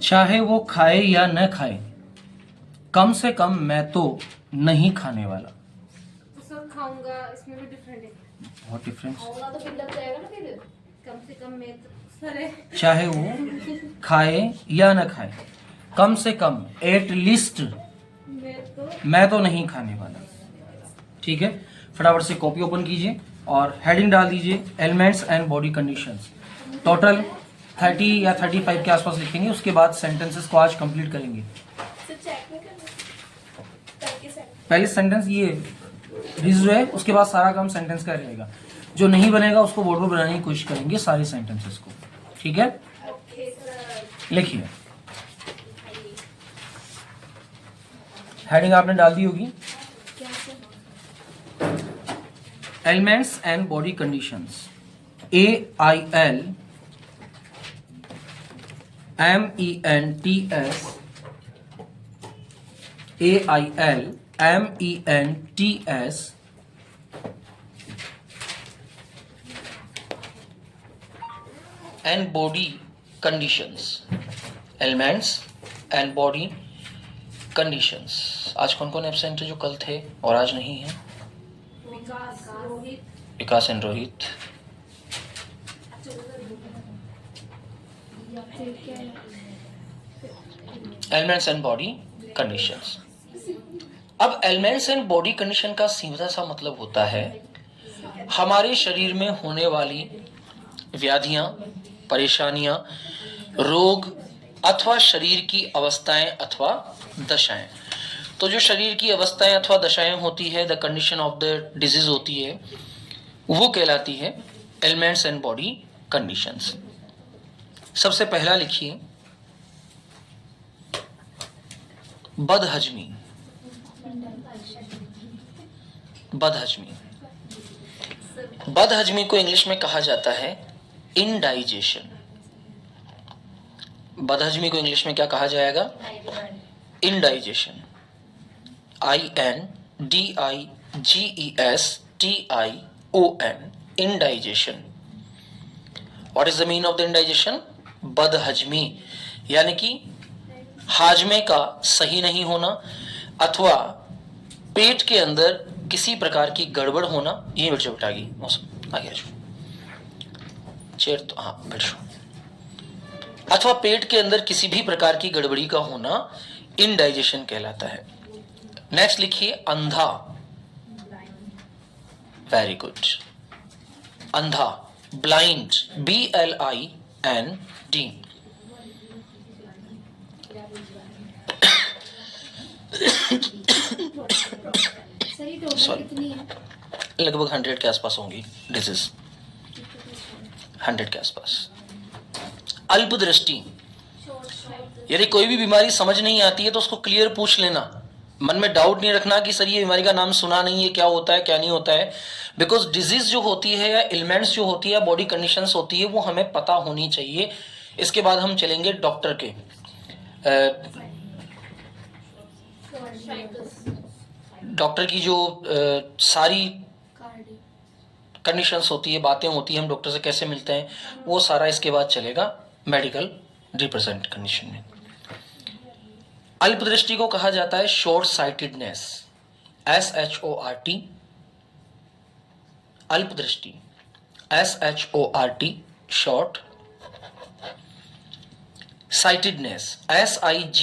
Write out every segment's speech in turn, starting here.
चाहे वो खाए या न खाए, कम से कम मैं तो नहीं खाने वाला। तो सर खाऊंगा इसमें भी डिफरेंट है। बहुत डिफरेंस। खाऊंगा तो फिर लग जाएगा ना, फिर कम से कम मैं तो सर है। चाहे वो खाए या न खाए, कम से कम एट लीस्ट मैं तो नहीं खाने वाला। ठीक है, फटाफट से कॉपी ओपन कीजिए और हेडिंग डाल दीजिए elements and body conditions. Total 30 या 35 के आसपास लिखेंगे, उसके बाद सेंटेंसेस को आज कंप्लीट करेंगे। पहले सेंटेंस ये जो है, उसके बाद सारा काम सेंटेंस का रहेगा। जो नहीं बनेगा उसको बोर्ड पर बनाने की कोशिश करेंगे सारे सेंटेंसेस को। ठीक है, लिखिए। हेडिंग आपने डाल दी होगी, elements and body conditions. AIL MENTS, AIL MENTS and body conditions, elements and body conditions। आज कौन कौन एब्सेंट है जो कल थे और आज नहीं है? Vikas and Rohit. Elements and body conditions. अब एलिमेंट्स एंड बॉडी कंडीशन का सीधा सा मतलब होता है हमारे शरीर में होने वाली व्याधियां, परेशानियां, रोग अथवा शरीर की अवस्थाएं अथवा दशाएं। तो जो शरीर की अवस्थाएं अथवा दशाएं होती है, the condition of the disease होती है, वो कहलाती है एलिमेंट्स एंड बॉडी कंडीशंस। सबसे पहला लिखिए, बदहजमी। बदहजमी, बदहजमी को इंग्लिश में कहा जाता है इंडाइजेशन। बदहजमी को इंग्लिश में क्या कहा जाएगा? Indigestion. INDIGESTION, indigestion। What is the meaning of the indigestion? बदहजमी, यानी कि हाजमे का सही नहीं होना अथवा पेट के अंदर किसी प्रकार की गड़बड़ होना। ये बैठ जाओ बेटा, आगे मौसम आगे चेयर तो हाँ बैठ जाओ। अथवा पेट के अंदर किसी भी प्रकार की गड़बड़ी का होना इंडाइजेशन कहलाता है। नेक्स्ट लिखिए, अंधा। वेरी गुड, अंधा, ब्लाइंड, BLIND। सॉरी, लगभग 100 के आसपास होंगी डिजीज, 100 के आसपास। अल्प दृष्टि, यदि कोई भी बीमारी समझ नहीं आती है तो उसको क्लियर पूछ लेना, मन में डाउट नहीं रखना कि सर ये बीमारी का नाम सुना नहीं है, क्या होता है क्या नहीं होता है। बिकॉज डिजीज जो होती है या एलिमेंट्स जो होती है, बॉडी कंडीशंस होती है, वो हमें पता होनी चाहिए। इसके बाद हम चलेंगे डॉक्टर के। डॉक्टर की जो सारी कंडीशंस होती है, बातें होती है, हम डॉक्टर से कैसे मिलते हैं, वो सारा इसके बाद चलेगा मेडिकल रिप्रेजेंट कंडीशन में। अल्प दृष्टि को कहा जाता है शॉर्ट साइटेडनेस, SHORT। अल्प दृष्टि, SHORT, short. Sightedness, SIGHTEDNESS,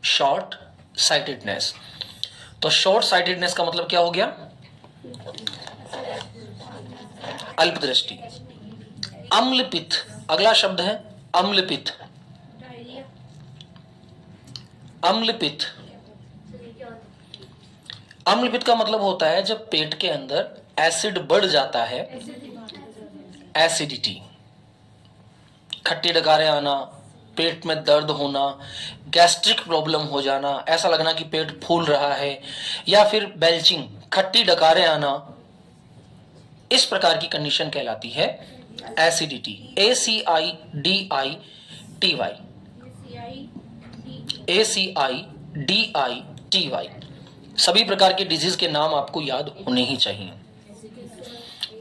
short sightedness. तो शॉर्ट साइटेडनेस का मतलब क्या हो गया? अल्प दृष्टि। अम्लपित्त, अगला शब्द है अम्लपित्त। अम्लपित्त, अम्लपित्त का मतलब होता है जब पेट के अंदर एसिड बढ़ जाता है, एसिडिटी, खट्टी डकारें आना, पेट में दर्द होना, गैस्ट्रिक प्रॉब्लम हो जाना, ऐसा लगना कि पेट फूल रहा है, या फिर बेल्चिंग, खट्टी डकारें आना, इस प्रकार की कंडीशन कहलाती है एसिडिटी। ACIDITY, सभी प्रकार के डिजीज के नाम आपको याद होने ही चाहिए।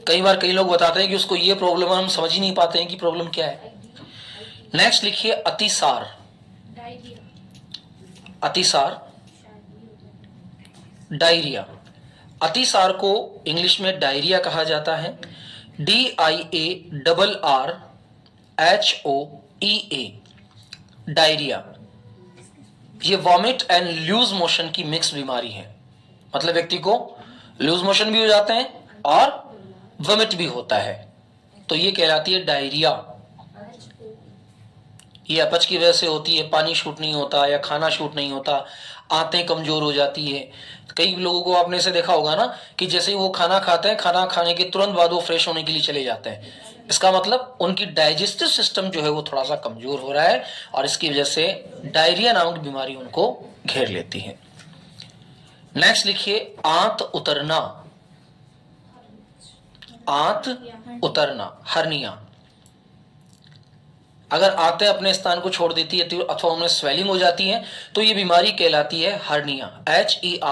कई बार कई लोग बताते हैं कि उसको ये प्रॉब्लम है, हम समझ ही नहीं पाते हैं कि प्रॉब्लम क्या है। नेक्स्ट लिखिए अतिसार। अतिसार, डायरिया। अतिसार को इंग्लिश में डायरिया कहा जाता है। DIARRHOEA, diarrhoea. ये वॉमिट एंड लूज मोशन की मिक्स बीमारी है। मतलब व्यक्ति को लूज मोशन भी हो जाते हैं और वॉमिट भी होता है, तो ये कहलाती है डायरिया। ये अपच की वजह से होती है, पानी शूट नहीं होता या खाना शूट नहीं होता, आंतें कमजोर हो जाती है। कई लोगों को आपने से देखा होगा ना कि जैसे ही वो खाना खाते हैं, खाना खाने के तुरंत बाद वो फ्रेश होने के लिए चले जाते हैं। इसका मतलब उनकी डाइजेस्टिव सिस्टम जो है वो थोड़ा सा कमजोर हो रहा है और इसकी वजह से डायरिया नामक बीमारी उनको घेर लेती है। नेक्स्ट लिखिए आंत उतरना। आंत उतरना, हर्निया। अगर आंतें अपने स्थान को छोड़ देती है अथवा उनमें स्वेलिंग हो जाती है तो ये बीमारी कहलाती है hernia. HERNIA,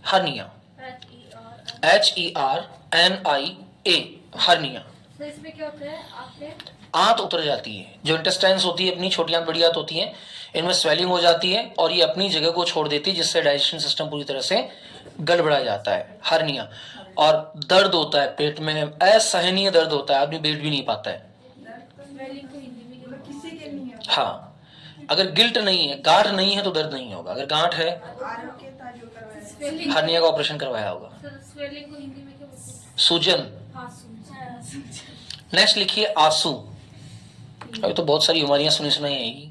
hernia. HERNIA, hernia. तो इसमें क्या होता है? आपने आंत उतर जाती है, जो इंटेस्टाइन्स होती है अपनी छोटी आंत बड़ी आंत होती है, इनमें स्वेलिंग हो जाती है और ये अपनी जगह को छोड़ देती है, जिससे डाइजेशन सिस्टम पूरी तरह से गड़बड़ा जाता है, हर्निया। और दर्द होता है पेट में, असहनीय दर्द होता है, आदमी बैठ भी नहीं पाता है। स्वेलिंग को हिंदी में क्या किसी के नहीं है। हाँ, अगर गिल्ट नहीं है, गांठ नहीं है तो दर्द नहीं होगा। अगर गांठ है, आरोग्यता जो करवाया स्वेलिंग हर्निया का ऑपरेशन करवाया होगा। सर स्वेलिंग को हिंदी में क्या बोलते हैं? सूजन। हाँ सूजन। नेक्स्ट लिखिए आंसू। अभी तो बहुत सारी बीमारियां सुनी सुनाई आएगी।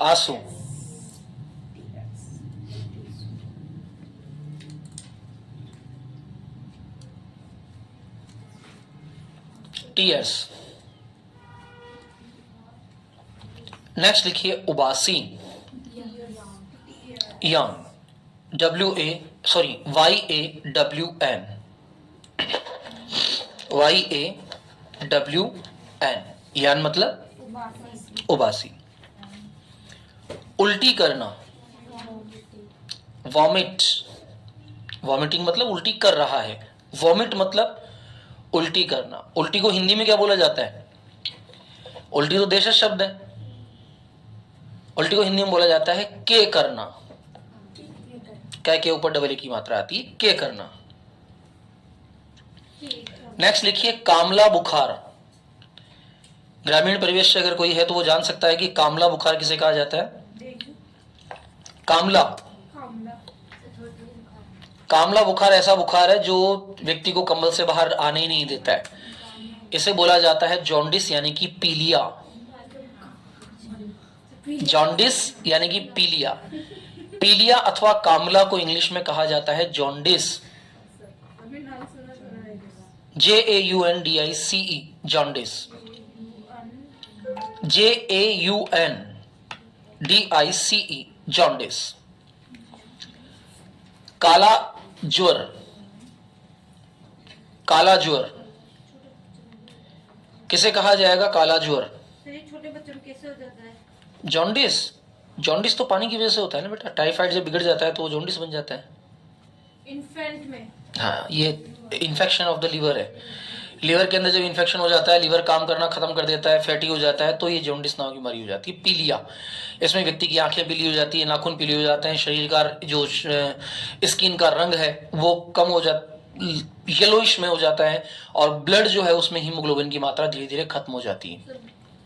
आंसू, टीयर्स। नेक्स्ट लिखिए उबासी, यंग। YAWN, यान मतलब उबासी। उल्टी करना, वॉमिट। वॉमिटिंग मतलब उल्टी कर रहा है, वॉमिट मतलब उल्टी करना। उल्टी को हिंदी में क्या बोला जाता है? उल्टी तो देशज शब्द है, उल्टी को हिंदी में बोला जाता है के करना। क्या के ऊपर डबल ए की मात्रा आती है, के करना। नेक्स्ट लिखिए कामला बुखार। ग्रामीण परिवेश से अगर कोई है तो वो जान सकता है कि कामला बुखार किसे कहा जाता है। कामला, कामला बुखार ऐसा बुखार है जो व्यक्ति को कंबल से बाहर आने ही नहीं देता है। इसे बोला जाता है जॉन्डिस यानी कि पीलिया। जॉन्डिस यानी कि पीलिया। पीलिया अथवा कामला को इंग्लिश में कहा जाता है jaundice. JAUNDICE, jaundice. JAUNDICE, jaundice. काला ज्वर। काला ज्वर किसे कहा जाएगा? काला ज्वर। छोटे बच्चों में कैसे हो जाता है? जॉन्डिस, जॉन्डिस तो पानी की वजह से होता है ना बेटा। टाइफाइड जब बिगड़ जाता है तो वो जॉन्डिस बन जाता है। इन्फेंट में? हाँ, ये इन्फेक्शन ऑफ द लीवर है। लीवर के अंदर जब इन्फेक्शन हो जाता है, लीवर काम करना खत्म कर देता है, फैटी हो जाता है, तो ये जॉन्डिस नाम की बीमारी हो जाती है, पीलिया। इसमें व्यक्ति की आंखें पीली हो जाती है, नाखून पीले हो जाते हैं, शरीर का जो स्किन का रंग है वो कम हो जाता, येलोइश में हो जाता है, और ब्लड जो है उसमें हीमोग्लोबिन की मात्रा धीरे धीरे खत्म हो जाती है।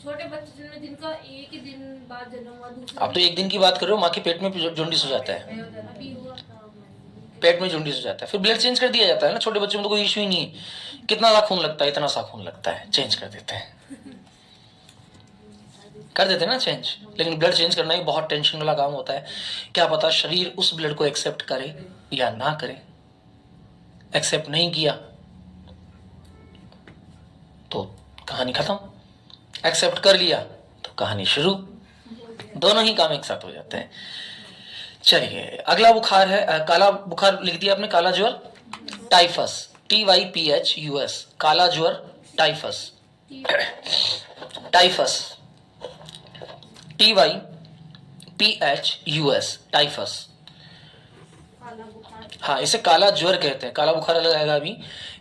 छोटे बच्चे जिनमें जिनका एक ही दिन बाद जन्म हुआ, दूसरे आप तो एक दिन की बात कर रहे हो, माँ के पेट में जॉन्डिस हो जाता है, अभी हुआ था। पेट में जॉन्डिस हो जाता है, फिर ब्लड चेंज कर दिया जाता है ना। छोटे बच्चों में तो कोई इश्यू ही नहीं है, कितना सा खून लगता है, इतना सा खून लगता है, चेंज कर देते हैं, कर देते हैं ना चेंज। लेकिन ब्लड चेंज करना ही बहुत टेंशन वाला काम होता है। क्या पता शरीर उस ब्लड को एक्सेप्ट करे या ना करे। एक्सेप्ट नहीं किया तो कहानी खत्म, एक्सेप्ट कर लिया तो कहानी शुरू। दोनों ही काम एक साथ हो जाते हैं। चलिए अगला बुखार है काला बुखार लिख दिया आपने, काला ज्वर, टाइफस, TYPHUS, काला ज्वर, टाइफस। Typhus, TYPHUS, typhus. काला बुखार हाँ, इसे काला ज्वर कहते हैं, काला बुखार अलग आएगा अभी।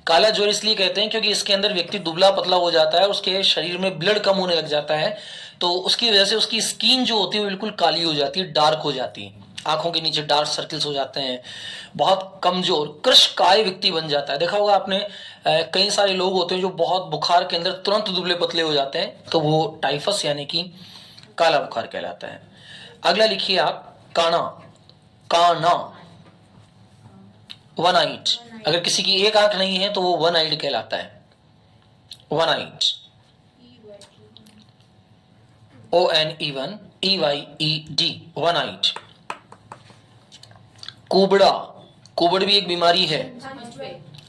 काला ज्वर इसलिए कहते हैं क्योंकि इसके अंदर व्यक्ति दुबला पतला हो जाता है, उसके शरीर में ब्लड कम होने लग जाता है, तो उसकी वजह से उसकी स्किन जो होती है वो बिल्कुल काली हो जाती है, डार्क हो जाती है, आंखों के नीचे डार्क सर्कल्स हो जाते हैं, बहुत कमजोर कृशकाय व्यक्ति बन जाता है। देखा होगा आपने, कई सारे लोग होते हैं जो बहुत बुखार के अंदर तुरंत दुबले पतले हो जाते हैं, तो वो टाइफस यानी कि काला बुखार कहलाता है। अगला लिखिए आप, काना, काना, वन आइट। अगर किसी की एक आंख नहीं है तो वो वन आइड कहलाता है, वन आइट, ONE1EYED, वन आइट। कुबड़ा, कुबड़ भी एक बीमारी है,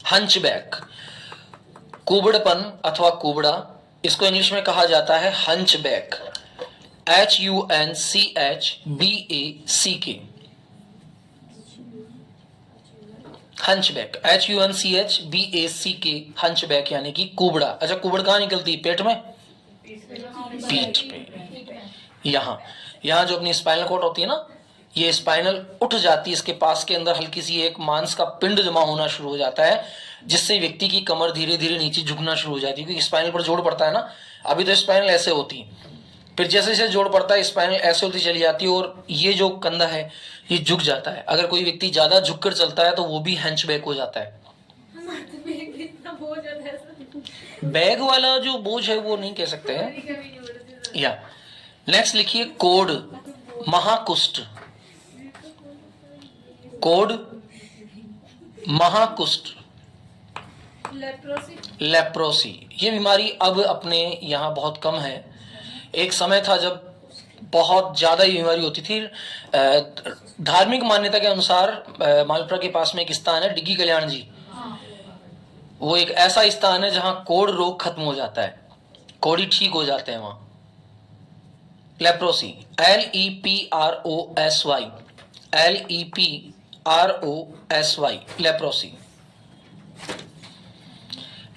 हंचबैक, कुबड़पन अथवा कुबड़ा, इसको इंग्लिश में कहा जाता है hunchback, HUNCHBACK, hunchback, HUNCHBACK, hunchback यानी कि कुबड़ा। अच्छा, कुबड़ कहाँ निकलती है? पेट में, पीठ पे, यहाँ जो अपनी स्पाइनल कॉर्ड होती है ना, ये स्पाइनल उठ जाती है, इसके पास के अंदर हल्की सी एक मांस का पिंड जमा होना शुरू हो जाता है, जिससे व्यक्ति की कमर धीरे धीरे नीचे झुकना शुरू हो जाती है, क्योंकि स्पाइनल पर जोड़ पड़ता है ना। अभी तो स्पाइनल ऐसे होती है, फिर जैसे जैसे जोड़ पड़ता है स्पाइनल ऐसे होती चली जाती है, और ये जो कंधा है ये झुक जाता है। अगर कोई व्यक्ति ज्यादा झुककर चलता है तो वो भी हंचबैक हो जाता है। बैग वाला जो बोझ है वो नहीं कह सकते हैं। या नेक्स्ट लिखिए, कोढ़, महाकुष्ठ, कोढ़, महाकुष्ठ, लेप्रोसी। ये बीमारी अब अपने यहाँ बहुत कम है। एक समय था जब बहुत ज्यादा ये बीमारी होती थी। धार्मिक मान्यता के अनुसार मालपुरा के पास में एक स्थान है, डिग्गी कल्याण जी, वो एक ऐसा स्थान है जहां कोढ़ रोग खत्म हो जाता है, कोढ़ी ठीक हो जाते हैं वहां। Leprosy, LEPROSY, LEPROSY, leprosy.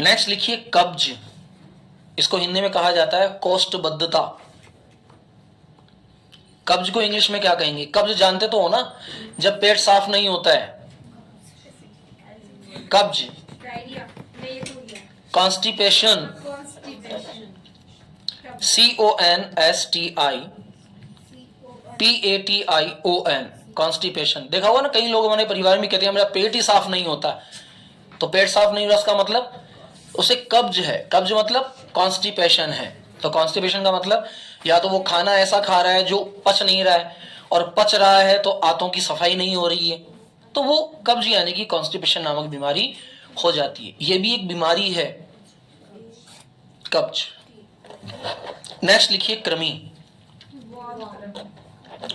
Next लिखिए, कब्ज, इसको हिंदी में कहा जाता है कोष्ठबद्धता। कब्ज को इंग्लिश में क्या कहेंगे? कब्ज जानते तो हो ना, जब पेट साफ नहीं होता है, कब्ज, कॉन्स्टिपेशन, CONSTIPATION, कॉन्स्टिपेशन। देखा होगा ना, कई लोग हमारे परिवार में कहते हैं मेरा पेट ही साफ नहीं होता, तो पेट साफ नहीं हो रहा, उसका मतलब उसे कब्ज है। कब्ज मतलब कॉन्स्टिपेशन है। तो कॉन्स्टिपेशन का मतलब या तो वो खाना ऐसा खा रहा है जो पच नहीं रहा है, और पच रहा है तो आंतों की सफाई नहीं हो रही है, तो वो कब्ज यानी कि कॉन्स्टिपेशन नामक बीमारी हो जाती है। ये भी एक बीमारी है, कब्ज। नेक्स्ट लिखिए, कृमि,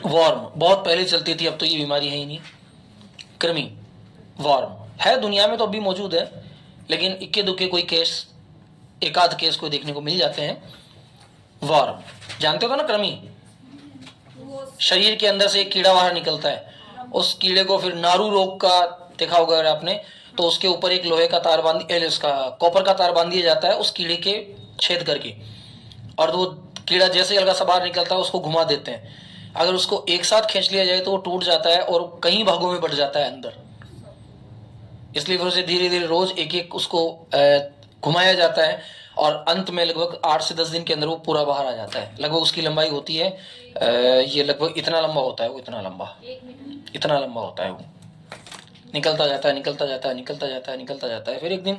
वॉर्म, बहुत पहले चलती थी, अब तो ये बीमारी है ही नहीं। कृमि, वॉर्म है, दुनिया में तो अभी मौजूद है, लेकिन इक्के दुक्के कोई केस, एक आध केस को देखने को मिल जाते हैं। वॉर्म जानते हो ना, कृमि, शरीर के अंदर से एक कीड़ा बाहर निकलता है, उस कीड़े को फिर नारू रोग का देखा होगा अगर आपने, तो उसके ऊपर एक लोहे का तार बांध, उसका कॉपर का तार बांध दिया जाता है उस कीड़े के छेद करके, और वो कीड़ा जैसे हल्का सा बाहर निकलता है उसको घुमा देते हैं। अगर उसको एक साथ खींच लिया जाए तो वो टूट जाता है और कई भागों में बढ़ जाता है अंदर, इसलिए फिर उसे धीरे धीरे रोज एक एक उसको घुमाया जाता है, और अंत में लगभग 8 से 10 दिन के अंदर वो पूरा बाहर आ जाता है। लगभग उसकी लंबाई होती है, ये लगभग इतना लंबा होता है, वो इतना लंबा होता है, वो निकलता जाता है, निकलता जाता है, निकलता जाता है, निकलता जाता है। फिर एक दिन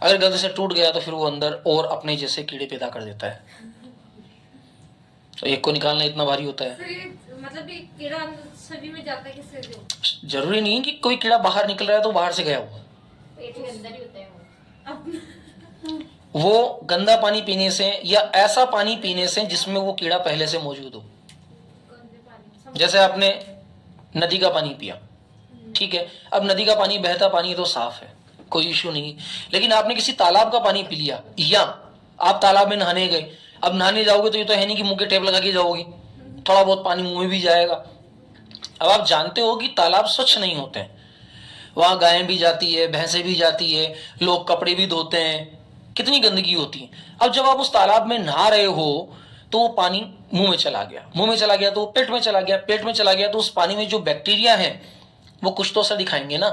अगर गलती से टूट गया तो फिर वो अंदर और अपने जैसे कीड़े पैदा कर देता है। तो एक को निकालना इतना भारी होता है। मतलब ये कीड़ा सभी में जाता है किससे? जो जरूरी नहीं कि कोई कीड़ा बाहर निकल रहा है तो बाहर से गया हो, पेट के अंदर ही होता है वो गंदा पानी पीने से या ऐसा पानी पीने से जिसमें वो कीड़ा पहले से मौजूद हो। जैसे आपने नदी का पानी पिया, ठीक है, अब नदी का पानी बहता पानी है तो साफ है, कोई इश्यू नहीं, लेकिन आपने किसी तालाब का पानी पी लिया, या आप तालाब में नहाने गए, अब नहाने जाओगे तो ये तो है नहीं कि मुंह के टेप लगा के जाओगे, थोड़ा बहुत पानी मुंह में भी जाएगा। अब आप जानते हो कि तालाब स्वच्छ नहीं होते हैं, वहां गायें भी जाती है, भैंसें भी जाती है, लोग कपड़े भी धोते हैं, कितनी गंदगी होती है। अब जब आप उस तालाब में नहा रहे हो तो वो पानी मुंह में चला गया, मुंह में चला गया तो पेट में चला गया, पेट में चला गया तो उस पानी में जो बैक्टीरिया है वो कुछ तो असर दिखाएंगे ना।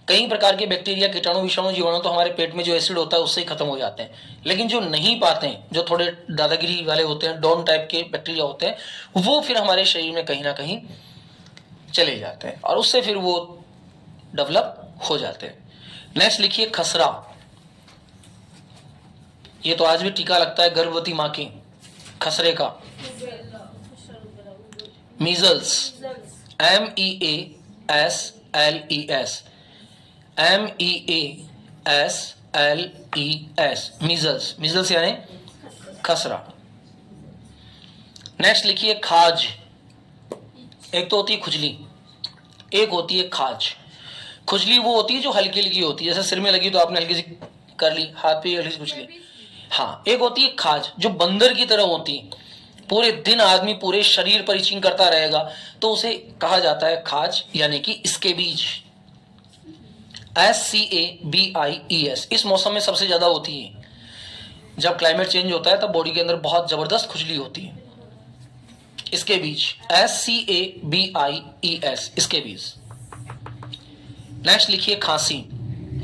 कई प्रकार के बैक्टीरिया, कीटाणु, विषाणु, जीवाणु तो हमारे पेट में जो एसिड होता है उससे ही खत्म हो जाते हैं, लेकिन जो नहीं पाते हैं, जो थोड़े दादागिरी वाले होते हैं, डॉन टाइप के बैक्टीरिया होते हैं, वो फिर हमारे शरीर में कहीं ना कहीं चले जाते हैं और उससे फिर वो डेवलप हो जाते हैं। नेक्स्ट लिखिए खसरा। ये तो आज भी टीका लगता है गर्भवती माँ की, खसरे का। Measles, MEASLES, MEASLES, measles. Measles यानी खसरा। नेक्स्ट लिखिए खाज। एक तो होती है खुजली, एक होती है खाज। खुजली वो होती है जो हल्की हल्की होती है, जैसे सिर में लगी तो आपने हल्की सी कर ली, हाथ पे हल्की सी खुजली। हाँ, एक होती है खाज जो बंदर की तरह होती है, पूरे दिन आदमी पूरे शरीर पर इचिंग करता रहेगा, तो उसे कहा जाता है खाज, यानी कि स्केबीज। SCABIES। इस मौसम में सबसे ज्यादा होती है, जब क्लाइमेट चेंज होता है तब बॉडी के अंदर बहुत जबरदस्त खुजली होती है। इसके बीच SCABIES, इसके बीच। नेक्स्ट लिखिए खांसी।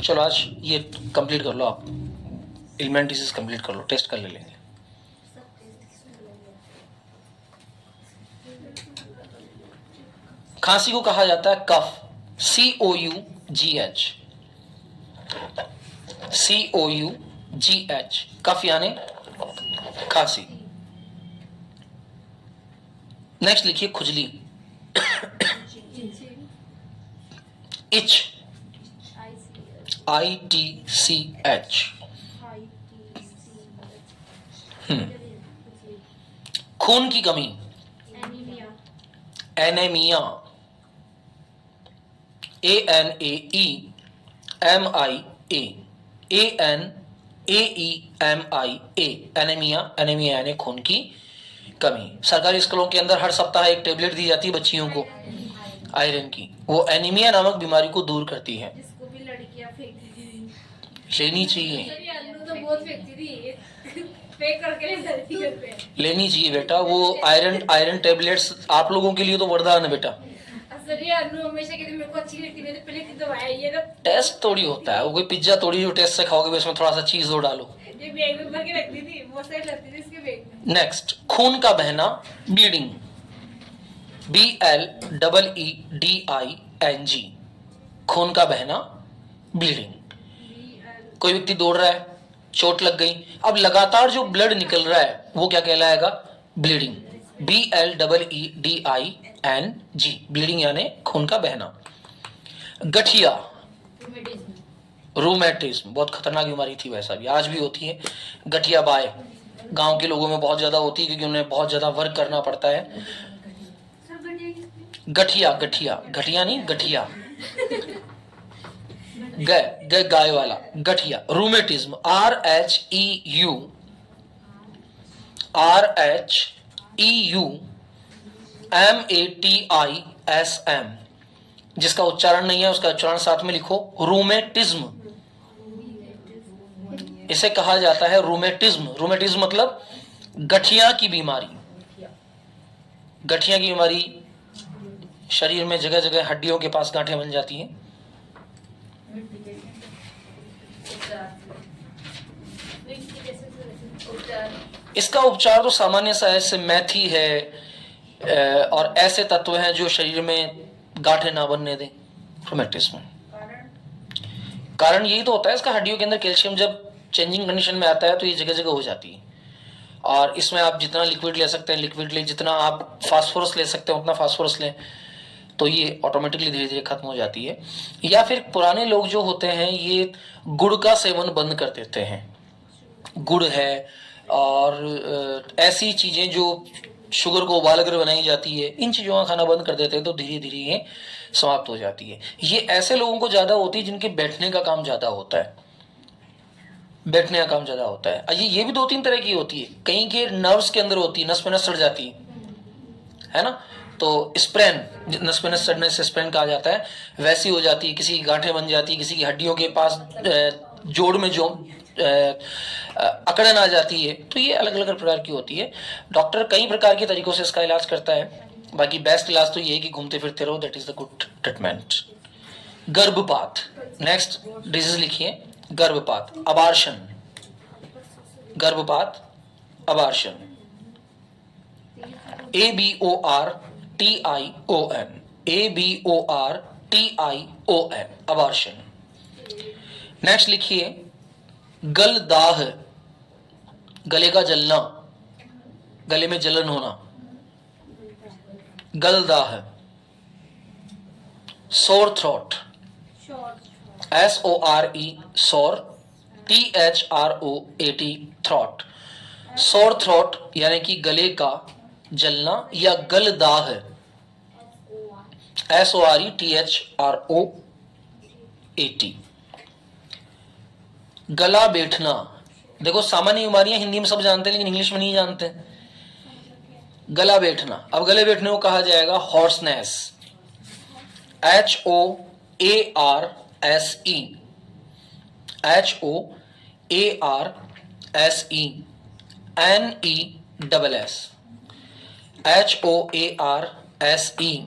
चलो आज ये कंप्लीट कर लो, आप इलमेंट डिजीज कंप्लीट कर लो, टेस्ट कर ले लेंगे। खांसी को कहा जाता है कफ, COUGH, COUGH, कफ यानी खांसी। नेक्स्ट लिखिए खुजली, इच, ITCH। खून की कमी, एनीमिया, ANEMIA, एनीमिया। एनीमिया यानी खून की कमी। सरकारी स्कूलों के अंदर हर सप्ताह एक टेबलेट दी जाती है बच्चियों को आयरन की, वो एनीमिया नामक बीमारी को दूर करती है। जिसको भी लड़कियां फेंकती थी, लेनी चाहिए, अन्नू तो बहुत फेंकती थी, फेंक करके ले जाती घर पे। लेनी चाहिए बेटा, वो आयरन टेबलेट्स आप लोगों के लिए तो वरदान है बेटा। असल ये अन्नू हमेशा कहती मेरे को अच्छी लगती है, पहले की दवाई है ये ना, टेस्ट थोड़ी होता है वो, कोई पिज्जा थोड़ी जो टेस्ट से खाओगे उसमें थोड़ा सा चीज और डालो। ये बैग में भर के रखती थी, बहुत सारी लगती थी इसके बैग में। नेक्स्ट खून का बहना, ब्लीडिंग, BLEEDING, खून का बहना, ब्लीडिंग। कोई व्यक्ति दौड़ रहा है, चोट लग गई, अब लगातार जो ब्लड निकल रहा है वो क्या कहलाएगा, ब्लीडिंग, BLEEDING, ब्लीडिंग यानी खून का बहना। गठिया, रूमेटिज्म, बहुत खतरनाक बीमारी थी, वैसा भी आज भी होती है। गठिया बाय गांव के लोगों में बहुत ज्यादा होती है क्योंकि उन्हें बहुत ज्यादा वर्क करना पड़ता है। गठिया, घटिया नहीं, गठिया, गाय वाला, गठिया। रूमेटिज्म, RHEUMATISM, जिसका उच्चारण नहीं है उसका उच्चारण साथ में लिखो, रूमेटिज्म। इसे कहा जाता है रूमेटिज्म। रूमेटिज्म मतलब गठिया की बीमारी। गठिया की बीमारी, शरीर में जगह जगह हड्डियों के पास गांठें बन जाती हैं। इसका उपचार तो सामान्य सा है, इससे मेथी है और ऐसे तत्व हैं जो शरीर में गांठें ना बनने दें। रूमेटिज्म कारण यही तो होता है इसका, हड्डियों के अंदर कैल्शियम जब चेंजिंग कंडीशन में आता है तो ये जगह जगह हो जाती है। और इसमें आप जितना लिक्विड ले सकते हैं लिक्विड लें, जितना आप फास्फोरस ले सकते हैं उतना फास्फोरस लें, तो ये ऑटोमेटिकली धीरे धीरे खत्म हो जाती है। या फिर पुराने लोग जो होते हैं ये गुड़ का सेवन बंद कर देते हैं। गुड़ है और ऐसी चीजें जो शुगर को उबाल कर बनाई जाती है, इन चीजों का खाना बंद कर देते हैं तो धीरे धीरे ये समाप्त हो जाती है। ये ऐसे लोगों को ज्यादा होती है जिनके बैठने का काम ज्यादा होता है, बैठने का काम ज्यादा होता है। ये भी 2-3 तरह की होती है। कहीं के नर्व्स के अंदर होती है, नस पे नस सड़ जाती है ना, तो स्प्रेन, नस पे नस सड़ने से स्प्रेन कहा जाता है, वैसी हो जाती है। किसी की गांठें बन जाती है, किसी की हड्डियों के पास जोड़ में जो अकड़न आ जाती है, तो ये अलग अलग प्रकार की होती है। डॉक्टर कई प्रकार के तरीकों से इसका इलाज करता है, बाकी बेस्ट इलाज तो ये है कि घूमते फिरते रहो, that is the good treatment. गर्भपात। नेक्स्ट डिजीज लिखिए, गर्भपात, अबार्शन, गर्भपात, abortion, ABORTION, ABORTION, abortion. Next लिखिए गलदाह, गले का जलना, गले में जलन होना, गलदाह। सोर थ्रोट, SORE, सोर, THROAT, थ्रोट। सोर थ्रोट यानी कि गले का जलना या गलदाह, SORETHROAT। गला बैठना, देखो सामान्य बीमारियां हिंदी में सब जानते हैं लेकिन इंग्लिश में नहीं जानते। गला बैठना, अब गले बैठने को कहा जाएगा hoarseness, HOARSE, HOARSE, NESS, HOARSE,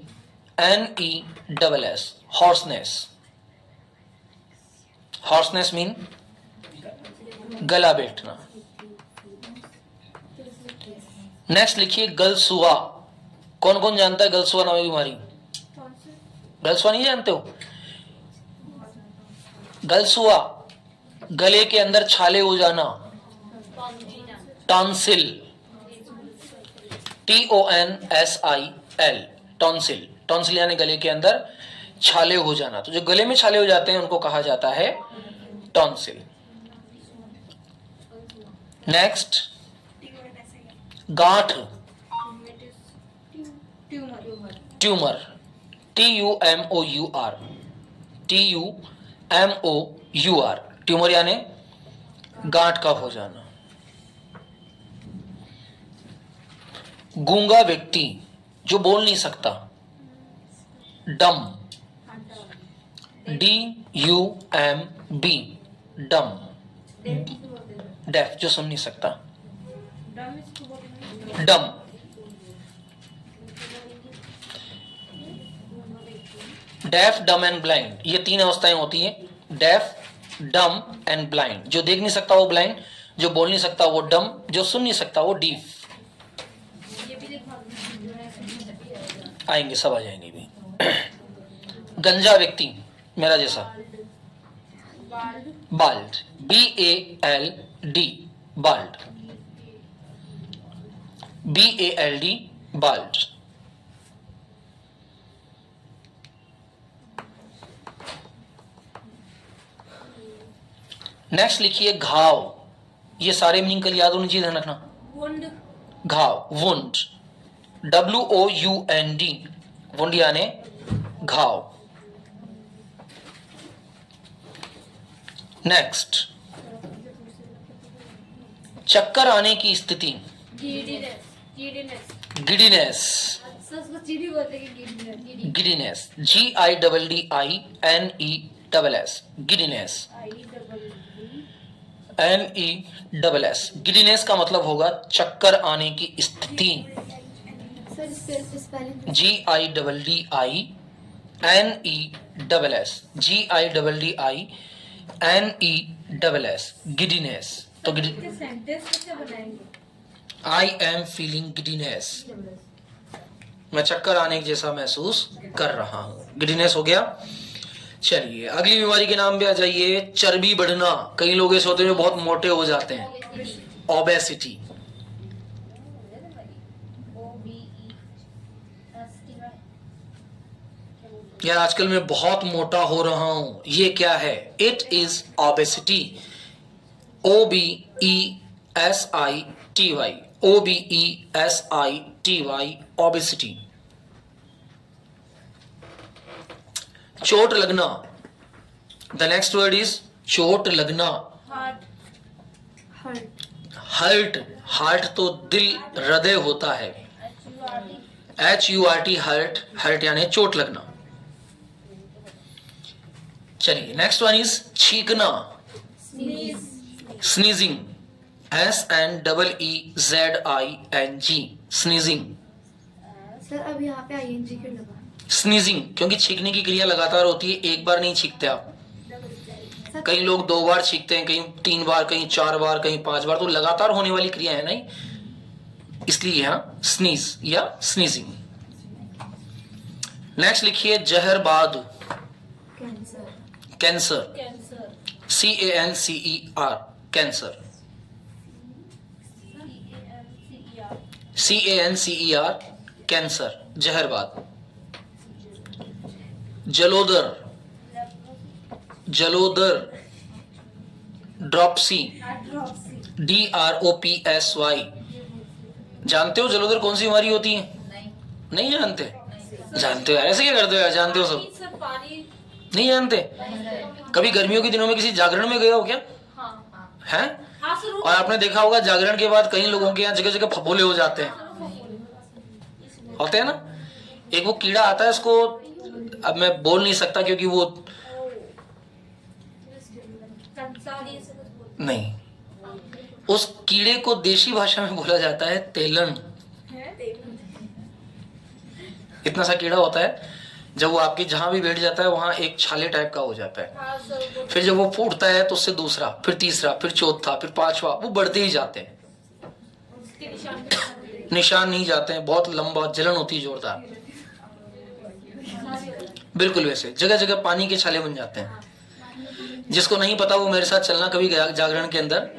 NESS, hoarseness. Hoarseness mean गला बैठना। नेक्स्ट लिखिए गलसुआ, कौन कौन जानता है गलसुआ नामी बीमारी? गलसुआ नहीं जानते हो? गलसुआ गले के अंदर छाले हो जाना, टॉन्सिल, TONSIL, टॉन्सिल। टॉन्सिल यानी गले के अंदर छाले हो जाना, तो जो गले में छाले हो जाते हैं उनको कहा जाता है टॉन्सिल। नेक्स्ट गांठ, ट्यूमर, TUMOUR, TUMOUR, ट्यूमर यानी गांठ का हो जाना। गूंगा व्यक्ति जो बोल नहीं सकता, डम, DUMB, डम, डेफ जो सुन नहीं सकता, डम। डेफ, डम एंड ब्लाइंड, ये तीन अवस्थाएं होती हैं, डेफ, डम एंड ब्लाइंड। जो देख नहीं सकता वो ब्लाइंड, जो बोल नहीं सकता वो डम, जो सुन नहीं सकता वो डीफ। आएंगे, सब आ जाएंगे भी। गंजा व्यक्ति, मेरा जैसा, bald, BALD, bald, BALD, bald. Next लिखिए घाव, ये सारे मीनिंग कल याद होनी चाहिए, ध्यान रखना। घाव, वुंड, WOUND, वुंड यानी घाव। नेक्स्ट चक्कर आने की स्थिति, giddiness, giddiness, GIDDINESS, giddiness, NESS। Giddiness का मतलब होगा चक्कर आने की स्थिति, GIDDINESS, GIDDINESS, गिडीनेस। तो आई एम फीलिंग गिडीनेस, मैं चक्कर आने जैसा महसूस कर रहा हूं, गिडीनेस हो गया। चलिए अगली बीमारी के नाम पे आ जाइए, चर्बी बढ़ना। कई लोग ऐसे होते हैं जो बहुत मोटे हो जाते हैं, ओबेसिटी। यार आजकल मैं बहुत मोटा हो रहा हूं, ये क्या है? It is obesity, OBESITY, OBESITY, obesity. चोट लगना, द नेक्स्ट वर्ड इज चोट लगना। हर्ट, हार्ट तो दिल, हृदय होता है, HURT, हर्ट, हर्ट यानी चोट लगना। चलिए नेक्स्ट वन इज छींकना, स्नीजिंग, SNEEZING, स्नीजिंग। सर अब यहाँ पे ING क्यों लगा? स्नीजिंग, क्योंकि छींकने की क्रिया लगातार होती है, एक बार नहीं छींकते आप। कई लोग 2 बार छींकते हैं, कहीं 3 बार, कहीं 4 बार, कहीं 5 बार, तो लगातार होने वाली क्रिया है नहीं, इसलिए यहां स्नीज या स्नीजिंग। नेक्स्ट लिखिए जहरबाद, cancer, CANCER, cancer, CANCER, cancer, जहरबाद। जलोदर, जलोदर, ड्रॉपसी, DROPSY। जानते हो जलोदर कौन सी बीमारी होती है? नहीं जानते? जानते हो यार, ऐसे क्या करते हो यार, जानते हो सब? नहीं जानते? कभी गर्मियों के दिनों में किसी जागरण में गए हो क्या? हैं? और आपने देखा होगा जागरण के बाद कई लोगों के यहाँ जगह जगह फफोले हो जाते हैं, होते हैं ना। एक वो कीड़ा आता है, उसको अब मैं बोल नहीं सकता क्योंकि वो नहीं, उस कीड़े को देशी भाषा में बोला जाता है तेलन। इतना सा कीड़ा होता है, जब वो आपके जहां भी बैठ जाता है वहां एक छाले टाइप का हो जाता है। फिर जब वो फूटता है तो उससे दूसरा, फिर तीसरा, फिर चौथा, फिर 5वां, वो बढ़ते ही जाते हैं, निशान नहीं जाते हैं, बहुत लंबा, जलन होती है जोरदार, बिल्कुल वैसे जगह जगह पानी के छाले बन जाते हैं। जिसको नहीं पता वो मेरे साथ चलना कभी जागरण के अंदर,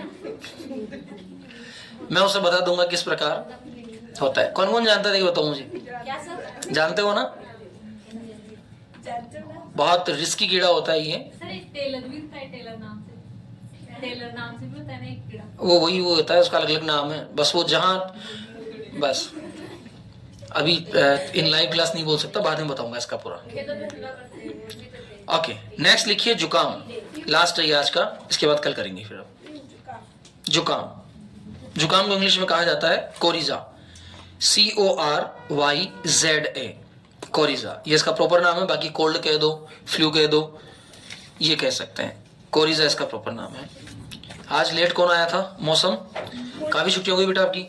मैं उसे बता दूंगा किस प्रकार होता है। कौन कौन जानता है बताओ मुझे? जानते हो ना? बहुत रिस्की कीड़ा होता है ये। टेलर भी होता है, टेलर नाम से भी होता है ना एक कीड़ा। वो वही वो होता है, उसका अलग अलग नाम है, बस वो जहां, बस अभी इन लाइव क्लास नहीं बोल सकता, बाद में बताऊंगा इसका पूरा। ओके, नेक्स्ट लिखिए जुकाम, लास्ट है ये आज का, इसके बाद कल करेंगे फिर। जुकाम, जुकाम को इंग्लिश में कहा जाता है कोरिजा, CORYZA, कोरिजा, ये इसका प्रॉपर नाम है। बाकी कोल्ड कह दो, फ्लू कह दो, ये कह सकते हैं, कोरिजा इसका प्रॉपर नाम है। आज लेट कौन आया था? मौसम, काफी छुट्टी हो गई बेटा आपकी?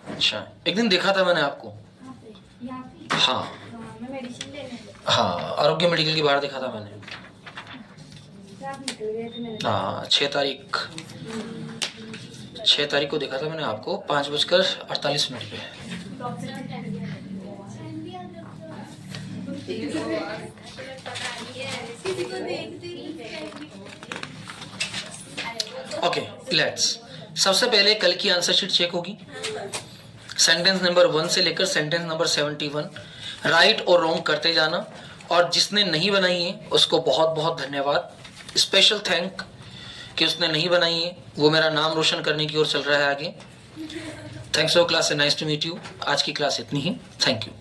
अच्छा, एक दिन देखा था मैंने आपको, हाँ हाँ, आरोग्य मेडिकल के बाहर देखा था मैंने, हाँ 6 तारीख को देखा था मैंने आपको, 5:48 पे। ओके, लेट्स, सबसे पहले कल की आंसर शीट चेक होगी। सेंटेंस नंबर 1 से लेकर सेंटेंस नंबर 71 राइट और रॉन्ग करते जाना, और जिसने नहीं बनाई है उसको बहुत बहुत धन्यवाद, स्पेशल थैंक कि उसने नहीं बनाई है, वो मेरा नाम रोशन करने की ओर चल रहा है आगे। Thanks for class, nice to meet you. आज की क्लास इतनी ही, थैंक यू।